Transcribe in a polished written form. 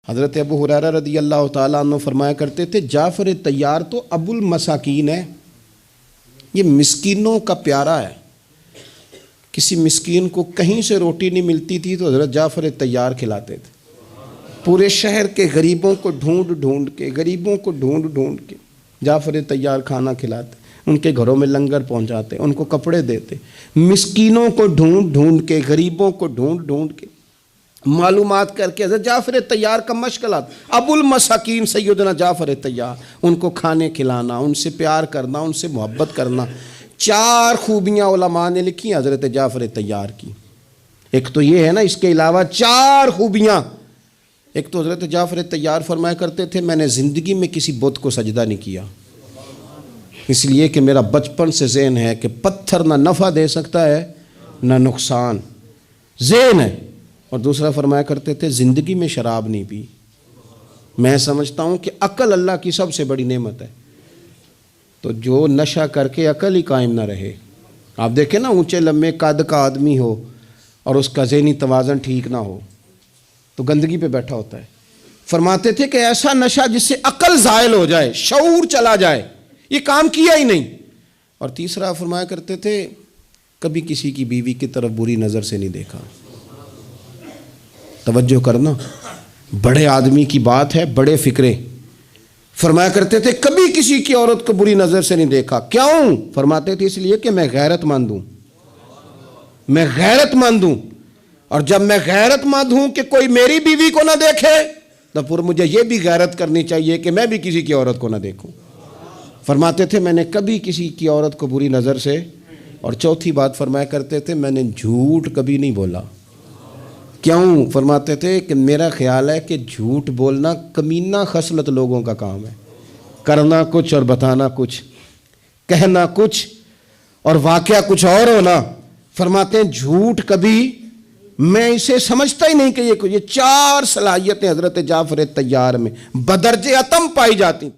حضرت ابو ہریرہ رضی اللہ تعالیٰ عنہ فرمایا کرتے تھے جعفر طیار تو ابو المساکین ہے، یہ مسکینوں کا پیارا ہے۔ کسی مسکین کو کہیں سے روٹی نہیں ملتی تھی تو حضرت جعفر طیار کھلاتے تھے، پورے شہر کے غریبوں کو ڈھونڈ کے جعفر طیار کھانا کھلاتے، ان کے گھروں میں لنگر پہنچاتے، ان کو کپڑے دیتے، مسکینوں کو ڈھونڈ کے، غریبوں کو ڈھونڈ کے معلومات کر کے حضرت جعفر طیار کا مشغلہ ابو المساکین سیدنا جعفر طیار، ان کو کھانے کھلانا، ان سے پیار کرنا، ان سے محبت کرنا۔ 4 خوبیاں علماء نے لکھی حضرت جعفر طیار کی، ایک تو یہ ہے نا، اس کے علاوہ 4 خوبیاں۔ ایک تو حضرت جعفر طیار فرمایا کرتے تھے میں نے زندگی میں کسی بت کو سجدہ نہیں کیا، اس لیے کہ میرا بچپن سے ذہن ہے کہ پتھر نہ نفع دے سکتا ہے نہ نقصان، ذہن ہے۔ اور دوسرا فرمایا کرتے تھے زندگی میں شراب نہیں پی۔ میں سمجھتا ہوں کہ عقل اللہ کی سب سے بڑی نعمت ہے، تو جو نشہ کر کے عقل ہی قائم نہ رہے، آپ دیکھیں نا اونچے لمبے قد کا آدمی ہو اور اس کا ذہنی توازن ٹھیک نہ ہو تو گندگی پہ بیٹھا ہوتا ہے۔ فرماتے تھے کہ ایسا نشہ جس سے عقل زائل ہو جائے، شعور چلا جائے، یہ کام کیا ہی نہیں۔ اور تیسرا فرمایا کرتے تھے کبھی کسی کی بیوی کی طرف بری نظر سے نہیں دیکھا۔ توجہ کرنا، بڑے آدمی کی بات ہے، بڑے فکرے۔ فرمایا کرتے تھے کبھی کسی کی عورت کو بری نظر سے نہیں دیکھا۔ کیوں؟ فرماتے تھے اس لیے کہ میں غیرت مند ہوں، میں غیرت مند ہوں، اور جب میں غیرت مند ہوں کہ کوئی میری بیوی کو نہ دیکھے تو پھر مجھے یہ بھی غیرت کرنی چاہیے کہ میں بھی کسی کی عورت کو نہ دیکھوں۔ فرماتے تھے میں نے کبھی کسی کی عورت کو بری نظر سے، اور چوتھی بات فرمایا کرتے تھے میں نے جھوٹ کبھی نہیں بولا۔ کیوں؟ فرماتے تھے کہ میرا خیال ہے کہ جھوٹ بولنا کمینہ خصلت لوگوں کا کام ہے، کرنا کچھ اور بتانا کچھ، کہنا کچھ اور واقعہ کچھ اور ہونا۔ فرماتے ہیں جھوٹ کبھی، میں اسے سمجھتا ہی نہیں کہ یہ 4 صلاحیتیں حضرت جعفر طیار میں بدرجہ اتم پائی جاتی۔